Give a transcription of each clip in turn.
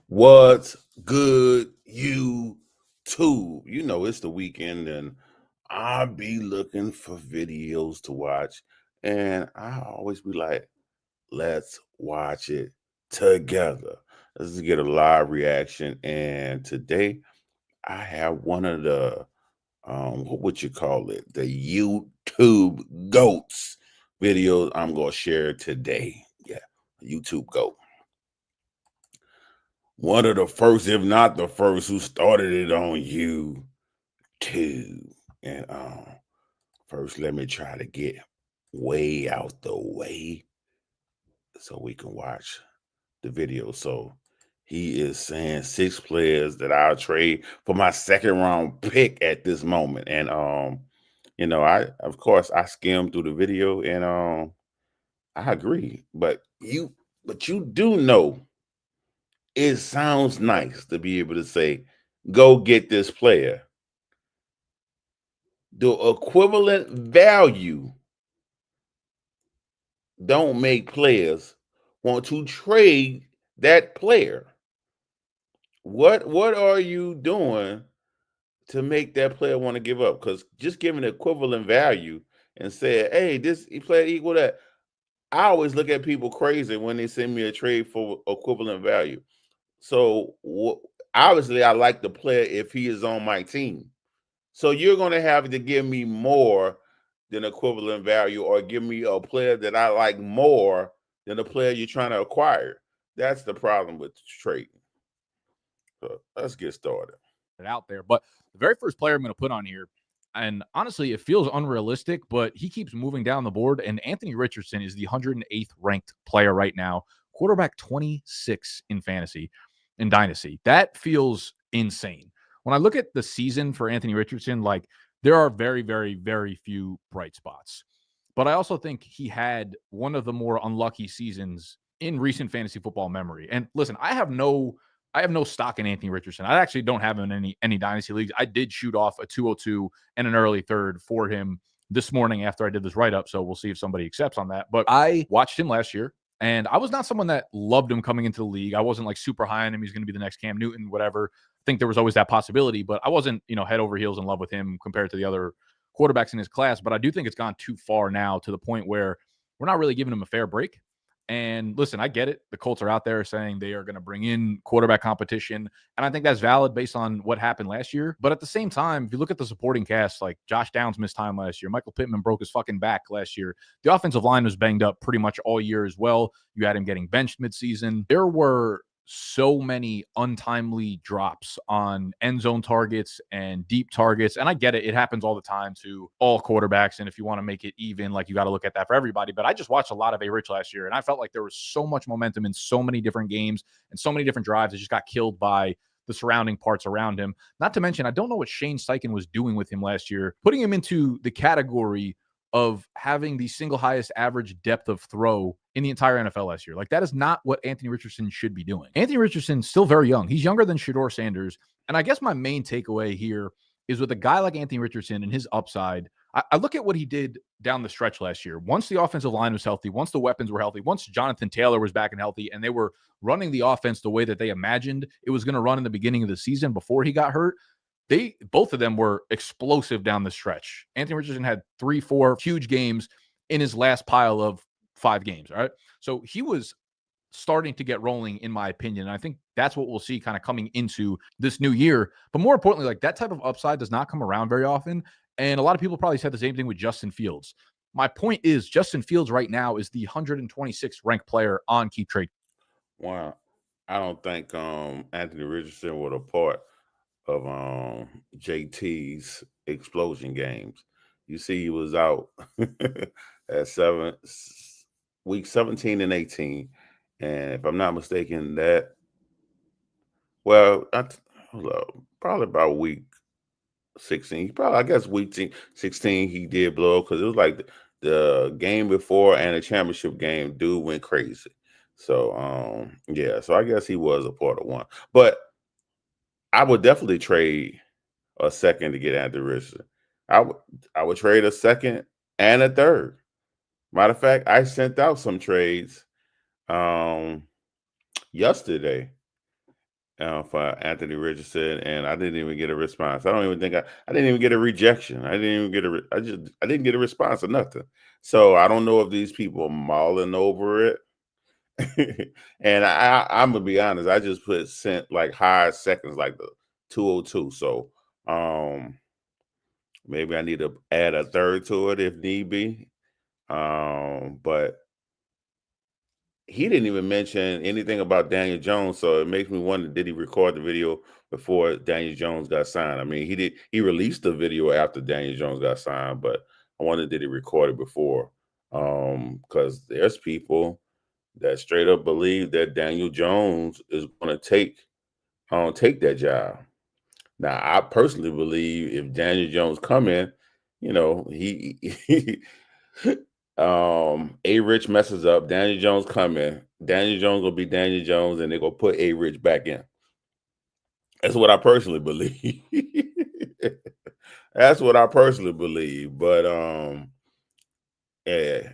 What's good, YouTube? You know it's the weekend and I'll be looking for videos to watch. And I always be like, let's watch it together. Let's get a live reaction. And today I have one of the what would you call it? The YouTube GOATs videos I'm gonna share today. Yeah, YouTube GOAT. One of the first, if not the first, who started it on YouTube. And first, let me try to get way out the way so we can watch the video. So he is saying 6 players that I'll trade for my second round pick at this moment. And you know, I of course I skimmed through the video and I agree. But you do know it sounds nice to be able to say, go get this player. The equivalent value don't make players want to trade that player. What are you doing to make that player want to give up? Because just giving equivalent value and say, hey, this player equal that. I always look at people crazy when they send me a trade for equivalent value. So obviously, I like the player if he is on my team. So you're going to have to give me more than equivalent value, or give me a player that I like more than the player you're trying to acquire. That's the problem with trading. So let's get started. Out there. But the very first player I'm going to put on here, and honestly, it feels unrealistic, but he keeps moving down the board. And Anthony Richardson is the 108th ranked player right now, quarterback 26 in fantasy, in Dynasty. That feels insane. When I look at the season for Anthony Richardson, like there are very, very, very few bright spots. But I also think he had one of the more unlucky seasons in recent fantasy football memory. And listen, I have no stock in Anthony Richardson. I actually don't have him in any dynasty leagues. I did shoot off a 202 and an early third for him this morning after I did this write-up, so we'll see if somebody accepts on that. But I watched him last year, and I was not someone that loved him coming into the league. I wasn't like super high on him. He's going to be the next Cam Newton, whatever. I think there was always that possibility, but I wasn't, head over heels in love with him compared to the other quarterbacks in his class. But I do think it's gone too far now to the point where we're not really giving him a fair break. And listen, I get it. The Colts are out there saying they are going to bring in quarterback competition. And I think that's valid based on what happened last year. But at the same time, if you look at the supporting cast, like Josh Downs missed time last year. Michael Pittman broke his fucking back last year. The offensive line was banged up pretty much all year as well. You had him getting benched midseason. There were so many untimely drops on end zone targets and deep targets. And I get it. It happens all the time to all quarterbacks. And if you want to make it even, like you got to look at that for everybody. But I just watched a lot of A-Rich last year, and I felt like there was so much momentum in so many different games and so many different drives that just got killed by the surrounding parts around him. Not to mention, I don't know what Shane Steichen was doing with him last year, putting him into the category of having the single highest average depth of throw in the entire NFL last year. Like, that is not what Anthony Richardson should be doing. Anthony Richardson's still very young. He's younger than Shedeur Sanders. And I guess my main takeaway here is with a guy like Anthony Richardson and his upside, I look at what he did down the stretch last year. Once the offensive line was healthy, once the weapons were healthy, once Jonathan Taylor was back and healthy, and they were running the offense the way that they imagined it was going to run in the beginning of the season before he got hurt, both of them were explosive down the stretch. Anthony Richardson had 3-4 huge games in his last pile of 5 games. All right. So he was starting to get rolling, in my opinion. And I think that's what we'll see kind of coming into this new year. But more importantly, like, that type of upside does not come around very often. And a lot of people probably said the same thing with Justin Fields. My point is, Justin Fields right now is the 126th ranked player on Keep Trade. Wow. I don't think Anthony Richardson was a part of JT's explosion games. You see, he was out at week 17 and 18. And if I'm not mistaken, probably about week 16. I guess week 16 he did blow up because it was like the game before and the championship game, dude went crazy. So yeah, so I guess he was a part of one. But I would definitely trade a second to get Anthony Richardson. I would trade a second and a third. Matter of fact, I sent out some trades yesterday for Anthony Richardson, and I didn't even get a response. I don't even think I didn't even get a rejection. I didn't even get I didn't get a response or nothing. So I don't know if these people are mulling over it. And I'm gonna be honest, I just put sent like high seconds, like the 202. So maybe I need to add a third to it if need be. But he didn't even mention anything about Daniel Jones, so it makes me wonder: did he record the video before Daniel Jones got signed? I mean, he did. He released the video after Daniel Jones got signed, but I wonder did he record it before? Because there's people that straight up believe that Daniel Jones is going to take that job. Now, I personally believe if Daniel Jones come in, he A Rich messes up, Daniel Jones come in, Daniel Jones will be Daniel Jones, and they're gonna put A Rich back in. That's what I personally believe. That's what I personally believe. But yeah,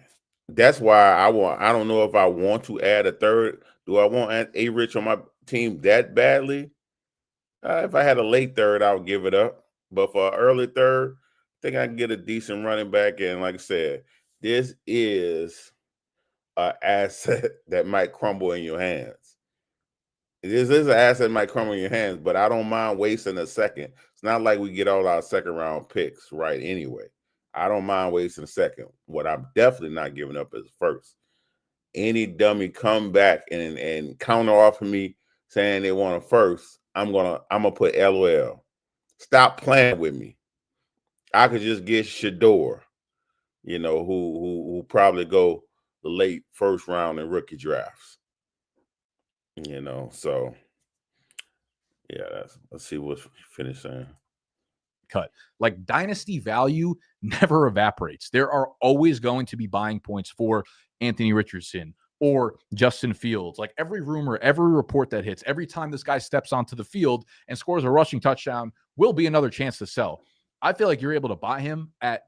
that's why I don't know if I want to add a third. Do I want A Rich on my team that badly? If I had a late third, I would give it up. But for an early third, I think I can get a decent running back. And like I said, this is an asset that might crumble in your hands. This is an asset that might crumble in your hands, but I don't mind wasting a second. It's not like we get all our second round picks right anyway. I don't mind wasting a second. What I'm definitely not giving up is first. Any dummy come back and counter offer me saying they want a first, I'm gonna put LOL. Stop playing with me. I could just get Shador, who probably go the late first round in rookie drafts. So yeah, let's see what's finished saying. Cut. Like dynasty value never evaporates. There are always going to be buying points for Anthony Richardson or Justin Fields. Like every rumor, every report that hits, every time this guy steps onto the field and scores a rushing touchdown will be another chance to sell. I feel like you're able to buy him at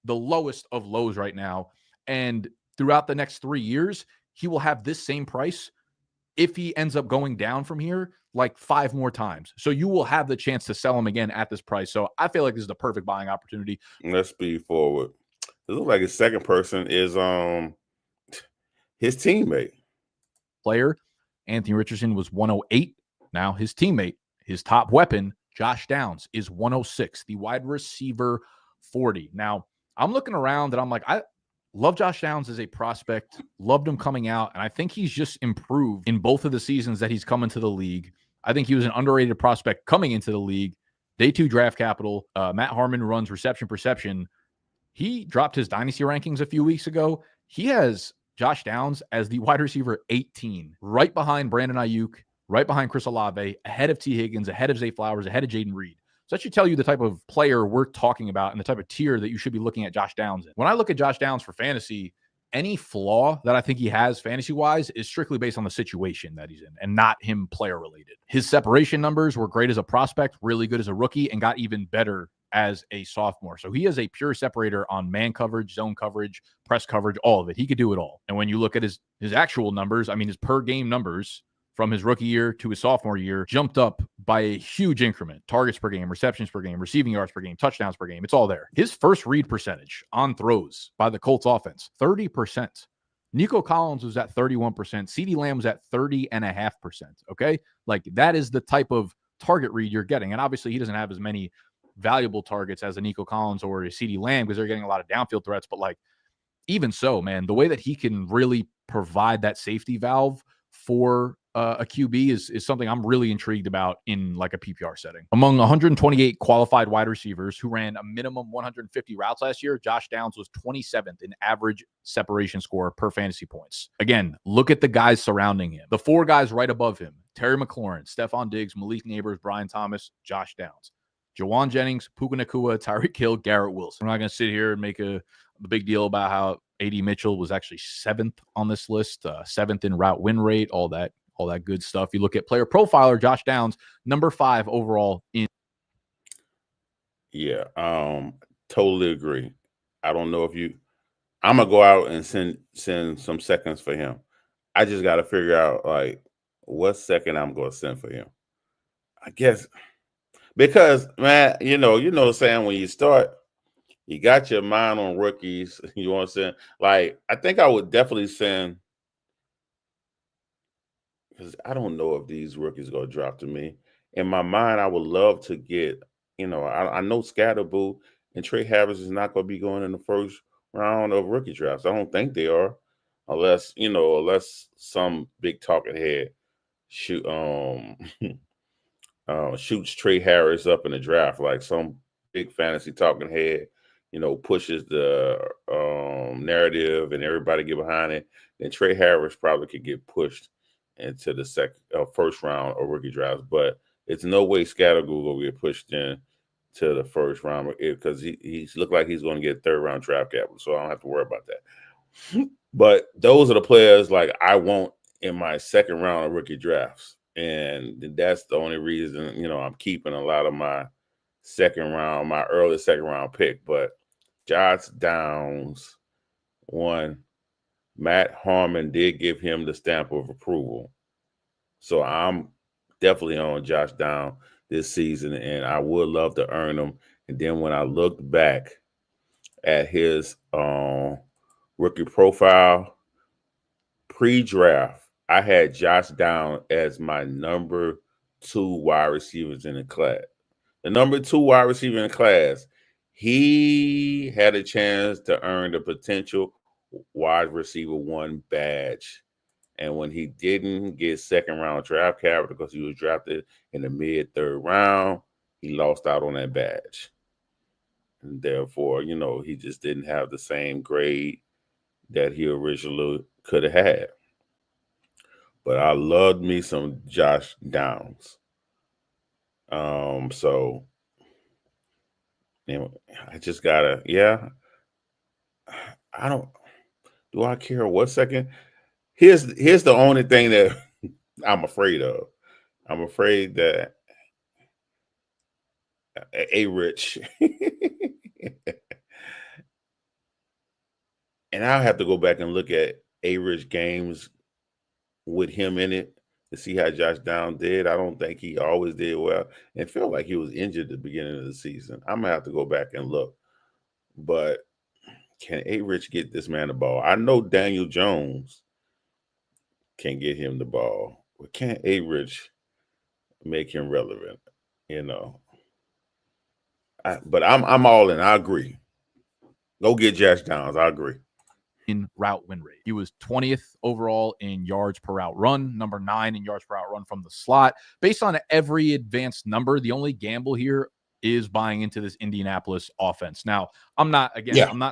the lowest of lows right now. And throughout the next 3 years, he will have this same price if he ends up going down from here like 5 more times. So you will have the chance to sell him again at this price. So I feel like this is the perfect buying opportunity. Let's speed forward. It looks like his second person is his teammate. Player Anthony Richardson was 108. Now his teammate, his top weapon, Josh Downs, is 106, the wide receiver 40. Now I'm looking around and I'm like, I love Josh Downs as a prospect, loved him coming out, and I think he's just improved in both of the seasons that he's come into the league. I think he was an underrated prospect coming into the league. Day 2 draft capital. Matt Harmon runs reception perception. He dropped his dynasty rankings a few weeks ago. He has Josh Downs as the wide receiver 18, right behind Brandon Ayuk, right behind Chris Olave, ahead of T. Higgins, ahead of Zay Flowers, ahead of Jaden Reed. So that should tell you the type of player we're talking about and the type of tier that you should be looking at Josh Downs in. When I look at Josh Downs for fantasy, any flaw that I think he has fantasy-wise is strictly based on the situation that he's in and not him player-related. His separation numbers were great as a prospect, really good as a rookie, and got even better as a sophomore. So he is a pure separator on man coverage, zone coverage, press coverage, all of it. He could do it all. And when you look at his actual numbers, I mean, his per game numbers from his rookie year to his sophomore year jumped up by a huge increment. Targets per game, receptions per game, receiving yards per game, touchdowns per game. It's all there. His first read percentage on throws by the Colts offense, 30%. Nico Collins was at 31%. CeeDee Lamb was at 30.5%. Okay. Like that is the type of target read you're getting. And obviously he doesn't have as many valuable targets as a Nico Collins or a CeeDee Lamb because they're getting a lot of downfield threats. But like, even so, man, the way that he can really provide that safety valve for a QB is something I'm really intrigued about in like a PPR setting. Among 128 qualified wide receivers who ran a minimum 150 routes last year, Josh Downs was 27th in average separation score per fantasy points. Again, look at the guys surrounding him. The 4 guys right above him: Terry McLaurin, Stephon Diggs, Malik Neighbors, Brian Thomas, Josh Downs. Jawan Jennings, Puka Nacua, Tyreek Hill, Garrett Wilson. I'm not going to sit here and make a big deal about how A.D. Mitchell was actually 7th on this list, 7th in route win rate, all that good stuff. You look at player profiler, Josh Downs, number 5 overall in. Yeah, totally agree. I don't know if I'm gonna go out and send some seconds for him. I just got to figure out like what second I'm gonna send for him. I guess because man, what I'm saying, when you start, you got your mind on rookies. You want to send, like, I think I would definitely send, because I don't know if these rookies gonna drop to me. In my mind, I would love to get, I know Scatterboo and Trey Harris is not gonna be going in the first round of rookie drafts. I don't think they are, unless some big talking head shoot shoots Trey Harris up in the draft, like some big fantasy talking head, pushes the narrative and everybody get behind it. Then Trey Harris probably could get pushed into the first round of rookie drafts, but it's no way Scattergood will get pushed in to the first round because he's looked like he's going to get third round draft capital, so I don't have to worry about that. But those are the players like I want in my second round of rookie drafts. And that's the only reason, I'm keeping a lot of my early second round pick. But Josh Downs, one, Matt Harmon did give him the stamp of approval. So I'm definitely on Josh Downs this season, and I would love to earn him. And then when I looked back at his rookie profile, pre-draft, I had Josh Downs as my number 2 wide receivers in the class. The number 2 wide receiver in the class. He had a chance to earn the potential wide receiver 1 badge. And when he didn't get second round draft capital because he was drafted in the mid third round, he lost out on that badge. And therefore, he just didn't have the same grade that he originally could have had. But I loved me some Josh Downs. So I just gotta, yeah. I don't. Do I care what second? Here's the only thing that I'm afraid of. I'm afraid that a Rich, and I'll have to go back and look at a Rich games with him in it to see how Josh Downs did. I don't think he always did well, and felt like he was injured at the beginning of the season. I'm gonna have to go back and look, but can A Rich get this man the ball? I know Daniel Jones can get him the ball, but can A Rich make him relevant? You know. But I'm all in. I agree. Go get Josh Downs. I agree. In route win rate. He was 20th overall in yards per route run, number 9 in yards per route run from the slot. Based on every advanced number, the only gamble here is buying into this Indianapolis offense. Now, I'm not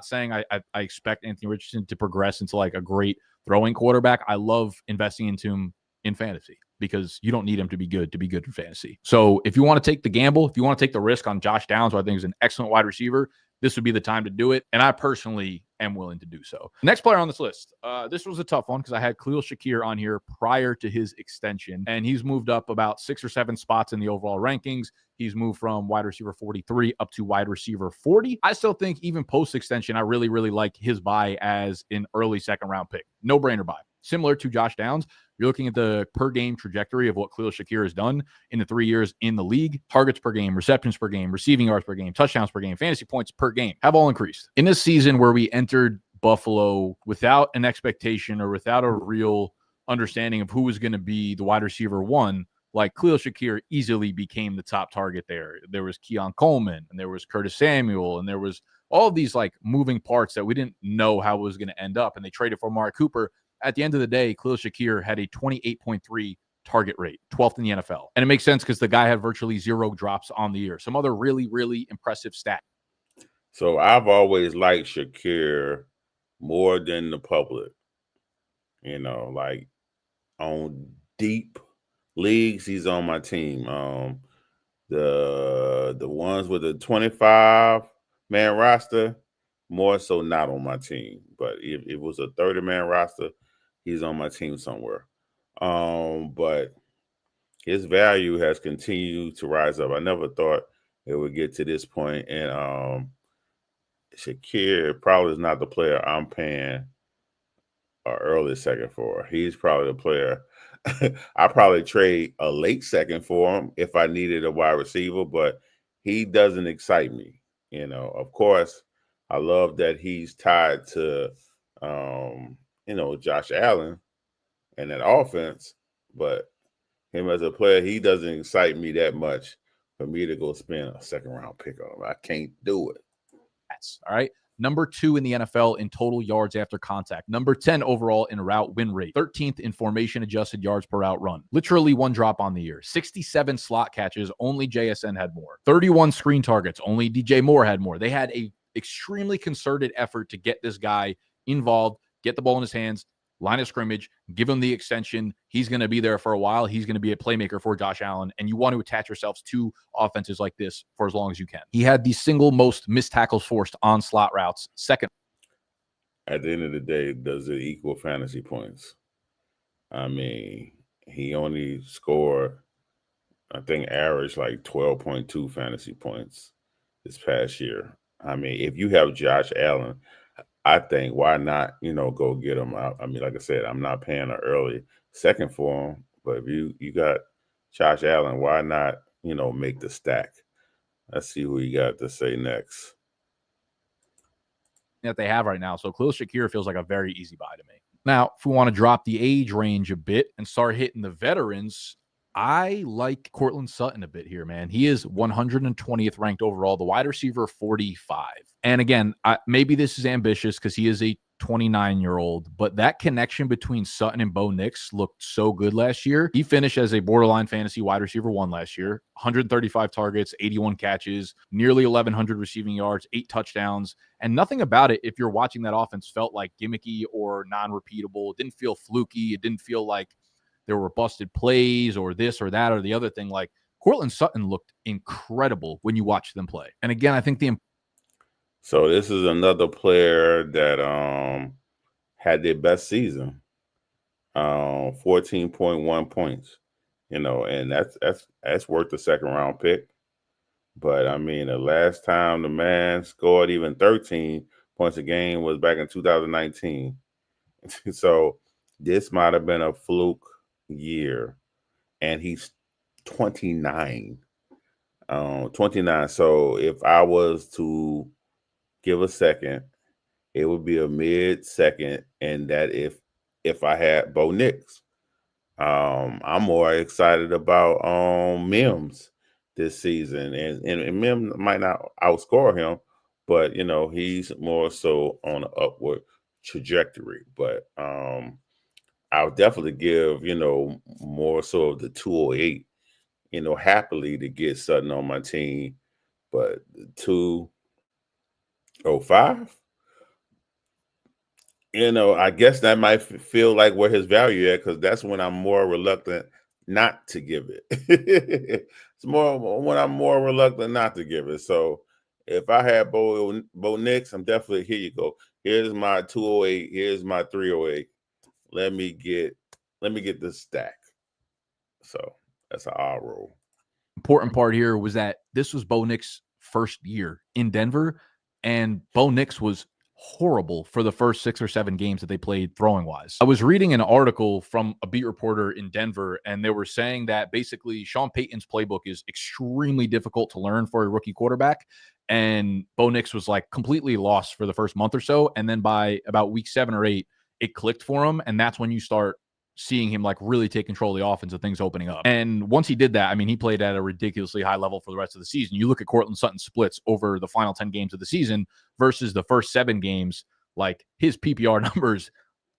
saying I expect Anthony Richardson to progress into like a great throwing quarterback. I love investing into him in fantasy because you don't need him to be good in fantasy. So if you want to take the gamble, if you want to take the risk on Josh Downs, who I think is an excellent wide receiver, this would be the time to do it. And I personally am willing to do so. Next player on this list. This was a tough one because I had Khalil Shakir on here prior to his extension, and he's moved up about 6 or 7 spots in the overall rankings. He's moved from wide receiver 43 up to wide receiver 40. I still think even post extension, I really, really like his buy as an early second round pick. No brainer buy. Similar to Josh Downs, you're looking at the per game trajectory of what Khalil Shakir has done in the 3 years in the league. Targets per game, receptions per game, receiving yards per game, touchdowns per game, fantasy points per game have all increased. In this season where we entered Buffalo without an expectation or without a real understanding of who was going to be the wide receiver 1, like Khalil Shakir easily became the top target there. There was Keon Coleman and there was Curtis Samuel and there was all of these like moving parts that we didn't know how it was going to end up. And they traded for Amari Cooper. At the end of the day, Khalil Shakir had a 28.3 target rate, 12th in the NFL. And it makes sense because the guy had virtually 0 drops on the year. Some other really, really impressive stat. So I've always liked Shakir more than the public. Like on deep leagues, he's on my team. The ones with the 25-man roster, more so not on my team. But if it was a 30-man roster, he's on my team somewhere. But his value has continued to rise up. I never thought it would get to this point. And Shakir probably is not the player I'm paying an early second for. He's probably the player. I probably trade a late second for him if I needed a wide receiver, but he doesn't excite me. Of course, I love that he's tied to, Josh Allen and that offense, but him as a player, he doesn't excite me that much for me to go spend a second round pick on him. I can't do it. All right. Number 2 in the NFL in total yards after contact. Number 10 overall in route win rate. 13th in formation adjusted yards per route run. Literally one drop on the year. 67 slot catches. Only JSN had more. 31 screen targets. Only DJ Moore had more. They had a extremely concerted effort to get this guy involved, get the ball in his hands, line of scrimmage, give him the extension. He's going to be there for a while. He's going to be a playmaker for Josh Allen, and you want to attach yourselves to offenses like this for as long as you can. He had the single most missed tackles forced on slot routes, second. At the end of the day, does it equal fantasy points? I mean, he only scored, I think, average like 12.2 fantasy points this past year. I mean, if you have Josh Allen, I think why not, go get him. I mean, like I said, I'm not paying an early second for him, but if you got Josh Allen, why not, make the stack? Let's see who you got to say next. That they have right now. So Khalil Shakir feels like a very easy buy to me. Now, if we want to drop the age range a bit and start hitting the veterans, I like Courtland Sutton a bit here, man. He is 120th ranked overall, the wide receiver 45. And again, maybe this is ambitious because he is a 29-year-old, but that connection between Sutton and Bo Nix looked so good last year. He finished as a borderline fantasy wide receiver 1 last year, 135 targets, 81 catches, nearly 1,100 receiving yards, 8 touchdowns, and nothing about it, if you're watching that offense, felt like gimmicky or non-repeatable. It didn't feel fluky. It didn't feel like there were busted plays or this or that or the other thing. Like, Courtland Sutton looked incredible when you watch them play. And again, I think so this is another player that had their best season, 14.1 points, and that's worth the second round pick. But I mean, the last time the man scored even 13 points a game was back in 2019. So this might have been a fluke year, and he's 29. 29. So if I was to give a second, it would be a mid second, and that if I had Bo Nix. I'm more excited about Mims this season, and Mims might not outscore him, but he's more so on an upward trajectory. But I'll definitely give more so of the 208, happily to get Sutton on my team, but the 205. I guess that might feel like where his value at, because that's when I'm more reluctant not to give it. It's more when I'm more reluctant not to give it. So if I had Bo Nix, I'm definitely, here you go. Here's my 208. Here's my 308. Let me get this stack. So that's an R roll. important part here was that this was Bo Nix's first year in Denver, and Bo Nix was horrible for the first 6 or 7 games that they played throwing wise. I was reading an article from a beat reporter in Denver, and they were saying that basically Sean Payton's playbook is extremely difficult to learn for a rookie quarterback. And Bo Nix was like completely lost for the first month or so. And then by about week 7 or 8, it clicked for him. And that's when you start seeing him like really take control of the offense and things opening up. And once he did that, I mean, he played at a ridiculously high level for the rest of the season. You look at Courtland Sutton's splits over the final 10 games of the season versus the first 7 games, like his PPR numbers,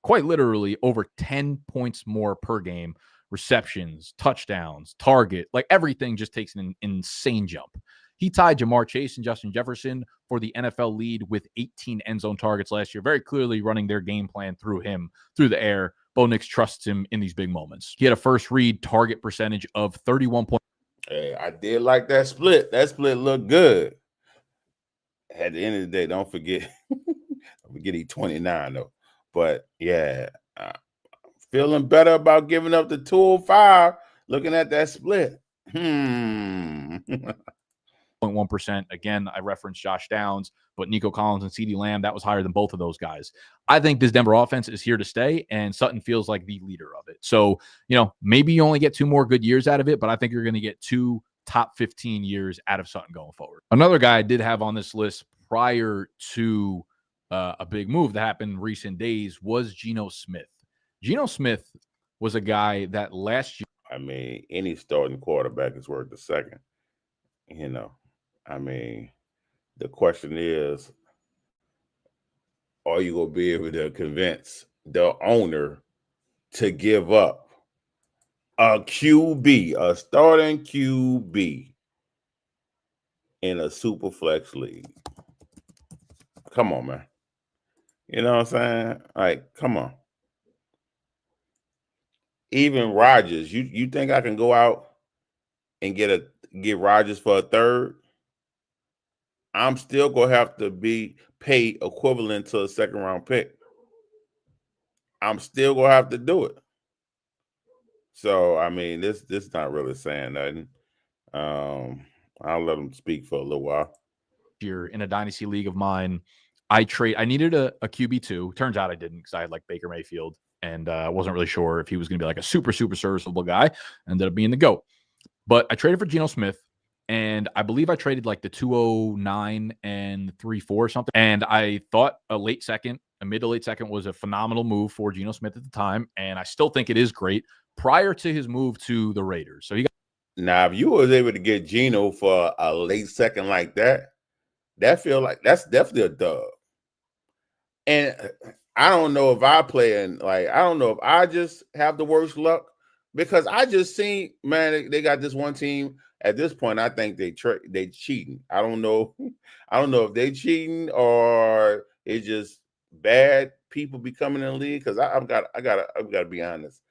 quite literally over 10 points more per game, receptions, touchdowns, target, like everything just takes an insane jump. He tied Jamar Chase and Justin Jefferson for the NFL lead with 18 end zone targets last year, very clearly running their game plan through him, through the air. Bo Nix trusts him in these big moments. He had a first read target percentage of 31. Hey, I did like that split. That split looked good. At the end of the day, don't forget he's 29 though. But yeah, feeling better about giving up the 205, looking at that split. 0.1%. Again, I referenced Josh Downs, but Nico Collins and CeeDee Lamb, that was higher than both of those guys. I think this Denver offense is here to stay, and Sutton feels like the leader of it. So, maybe you only get 2 more good years out of it, but I think you're going to get 2 top 15 years out of Sutton going forward. Another guy I did have on this list prior to a big move that happened in recent days was Geno Smith. Geno Smith was a guy that last year. I mean, any starting quarterback is worth a second. I mean, the question is, are you going to be able to convince the owner to give up a QB, a starting QB in a super flex league? Come on, man. You know what I'm saying? Like, come on. Even Rodgers, you think I can go out and get Rodgers for a third? I'm still gonna have to be paid equivalent to a second round pick. I'm still gonna have to do it. So I mean, this not really saying nothing. I'll let them speak for a little while. Year in a dynasty league of mine, I needed a QB2. Turns out I didn't, because I had like Baker Mayfield, and I wasn't really sure if he was going to be like a super serviceable guy. Ended up being the GOAT. But I traded for Geno Smith, and I believe I traded like the 209 and 34 or something. And I thought a mid to late second was a phenomenal move for Geno Smith at the time, and I still think it is great prior to his move to the Raiders. So he got. Now, if you was able to get Geno for a late second like that feel like that's definitely a dub. And I don't know if I don't know if I just have the worst luck, because I just seen, man, they got this one team at this point. I think they cheating. I don't know. I don't know if they cheating or it's just bad people becoming in the league. Because I've got to be honest.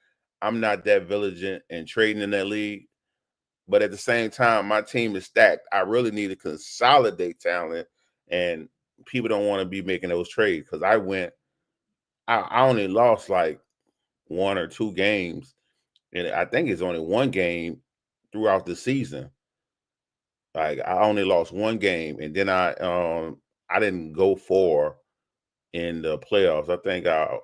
I'm not that vigilant in trading in that league. But at the same time, my team is stacked. I really need to consolidate talent, and people don't want to be making those trades, because I only lost like 1 or 2 games, and I think it's only 1 game throughout the season. Like, I only lost 1 game, and then I didn't go 4 in the playoffs. I think I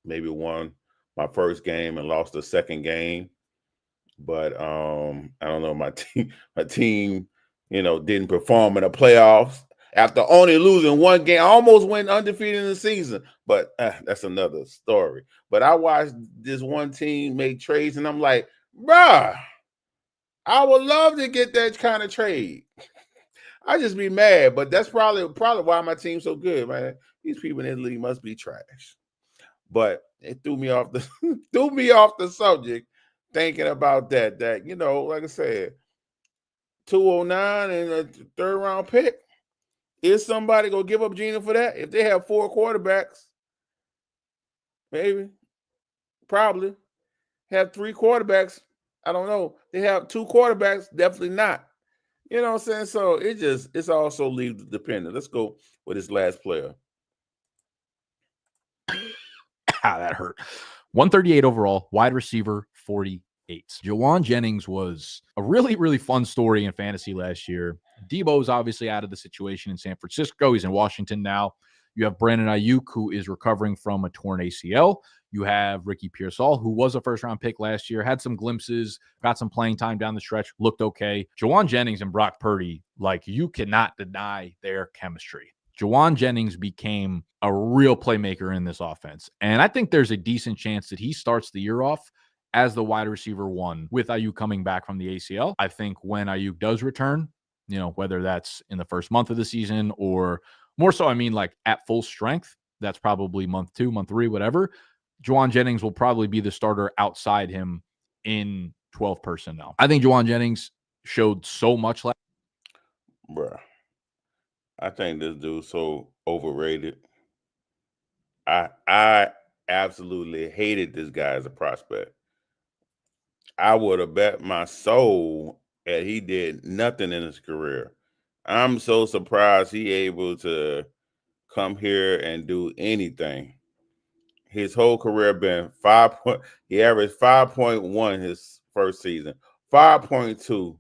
maybe won my first game and lost the second game. But I don't know, my team, didn't perform in the playoffs after only losing 1 game. I almost went undefeated in the season, but that's another story. But I watched this one team make trades, and I'm like, bruh, I would love to get that kind of trade. I just be mad, but that's probably why my team's so good, man. These people in the league must be trash. But it threw me off the subject, thinking about that, like I said, 209 and a third round pick. Is somebody gonna give up Geno for that? If they have 4 quarterbacks, maybe, probably. Have 3 quarterbacks, I don't know. They have 2 quarterbacks, definitely not. You know what I'm saying? So it's also league dependent. Let's go with this last player. That hurt. 138 overall, wide receiver, 48. Jawan Jennings was a really, really fun story in fantasy last year. Debo's obviously out of the situation in San Francisco. He's in Washington now. You have Brandon Ayuk, who is recovering from a torn ACL. You have Ricky Pearsall, who was a first-round pick last year, had some glimpses, got some playing time down the stretch, looked okay. Jawan Jennings and Brock Purdy, like, you cannot deny their chemistry. Jawan Jennings became a real playmaker in this offense. And I think there's a decent chance that he starts the year off as the wide receiver 1 with Ayuk coming back from the ACL. I think when Ayuk does return, whether that's in the first month of the season or more so, I mean, like at full strength, that's probably month 2, month 3, whatever. Jawan Jennings will probably be the starter outside him in 12 personnel. I think Jawan Jennings showed so much last. Bruh, I think this dude's so overrated. I absolutely hated this guy as a prospect. I would have bet my soul that he did nothing in his career. I'm so surprised he able to come here and do anything. His whole career been he averaged 5.1 his first season, 5.2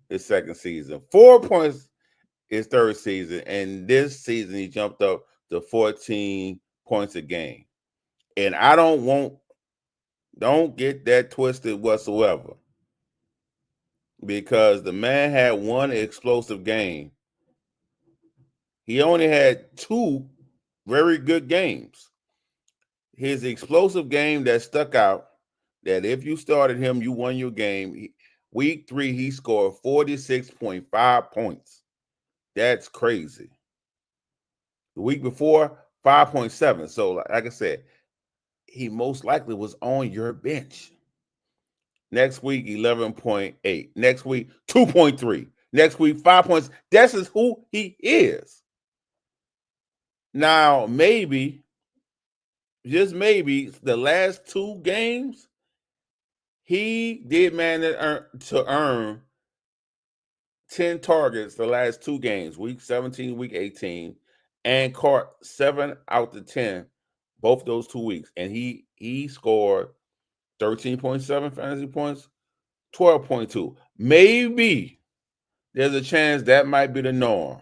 his second season. 4 points his third season. And this season he jumped up to 14 points a game. And I don't get that twisted whatsoever. Because the man had one explosive game. He only had two very good games. His explosive game that stuck out, that if you started him, you won your game. Week 3, he scored 46.5 points. That's crazy. The week before, 5.7. So, like I said, he most likely was on your bench. Next week, 11.8. Next week, 2.3. Next week, 5 points. This is who he is. Now, maybe, just maybe, the last 2 games, he did manage to earn 10 targets the last 2 games, week 17, week 18, and caught 7 out of 10 both those 2 weeks. And he scored 13.7 fantasy points, 12.2. Maybe there's a chance that might be the norm.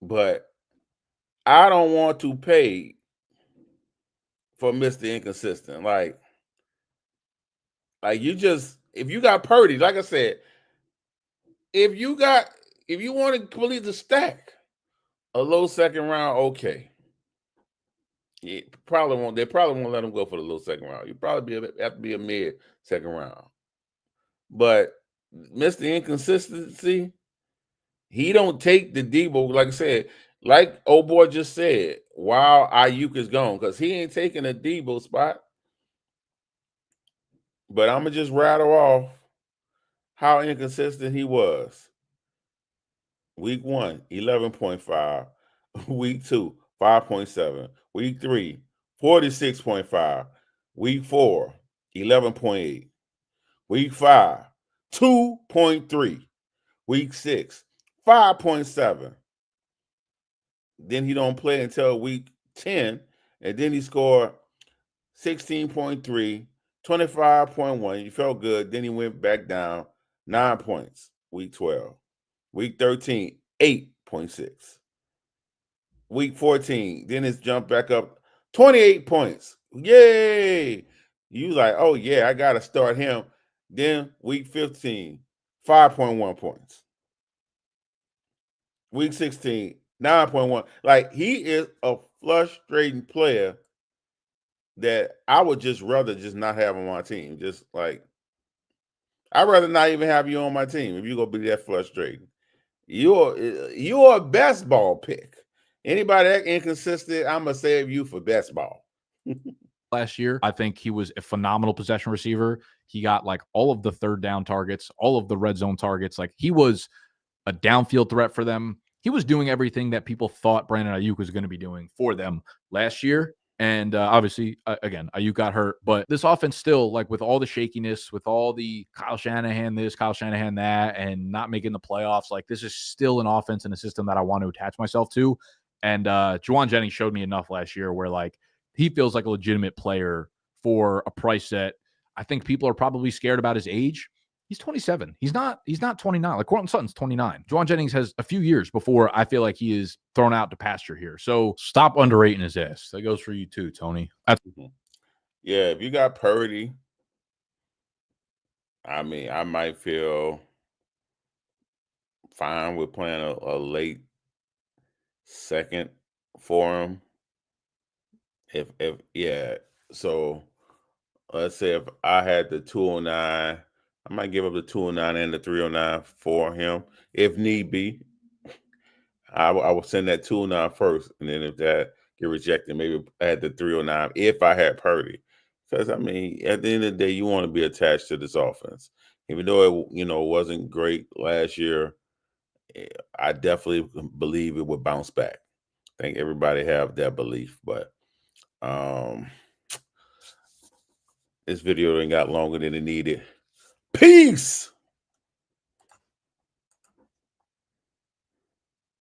But I don't want to pay for Mr. Inconsistent. Like you just, if you got Purdy, like I said, if you want to complete the stack, a low second round, okay. Yeah, probably won't. They probably won't let him go for the low second round. You probably have to be a mid second round. But Mr. Inconsistency, he don't take the Debo, like I said, like old boy just said, while Ayuk is gone, because he ain't taking a Debo spot. But I'm gonna just rattle off how inconsistent he was. Week 1, 11.5. Week 2, 5.7. Week 3, 46.5. Week 4, 11.8. Week 5, 2.3. Week 6, 5.7. Then he don't play until week 10, and then he scored 16.3, 25.1. He felt good. Then he went back down 9 points. Week 12. Week 13, 8.6. Week 14, then it's jumped back up 28 points. Yay! You like, oh yeah, I gotta start him. Then week 15, 5.1 points. Week 16, 9.1. Like, he is a frustrating player that I would just rather just not have on my team. Just like, I'd rather not even have you on my team if you're gonna be that frustrating. You're a best ball pick. Anybody that inconsistent, I'm gonna save you for best ball. Last year, I think he was a phenomenal possession receiver. He got like all of the third down targets, all of the red zone targets. Like, he was a downfield threat for them. He was doing everything that people thought Brandon Ayuk was going to be doing for them last year. And obviously, again, Ayuk got hurt. But this offense still, like, with all the shakiness, with all the Kyle Shanahan this, Kyle Shanahan that, and not making the playoffs, like, this is still an offense and a system that I want to attach myself to. And Juwan Jennings showed me enough last year where, like, he feels like a legitimate player for a price that I think people are probably scared about his age. He's 27. He's not 29. Like, Courtland Sutton's 29. Juwan Jennings has a few years before I feel like he is thrown out to pasture here. So stop underrating his ass. That goes for you too, Tony. Yeah, if you got Purdy, I mean, I might feel fine with playing a late second for him. If yeah, so let's say if I had the 209, I might give up the 209 and the 309 for him if need be. I will send that 209 first, and then if that get rejected, maybe I had the 309 if I had Purdy. Because I mean, at the end of the day, you want to be attached to this offense, even though it wasn't great last year. I definitely believe it would bounce back. I think everybody have that belief, but um, this video ain't got longer than it needed. Peace.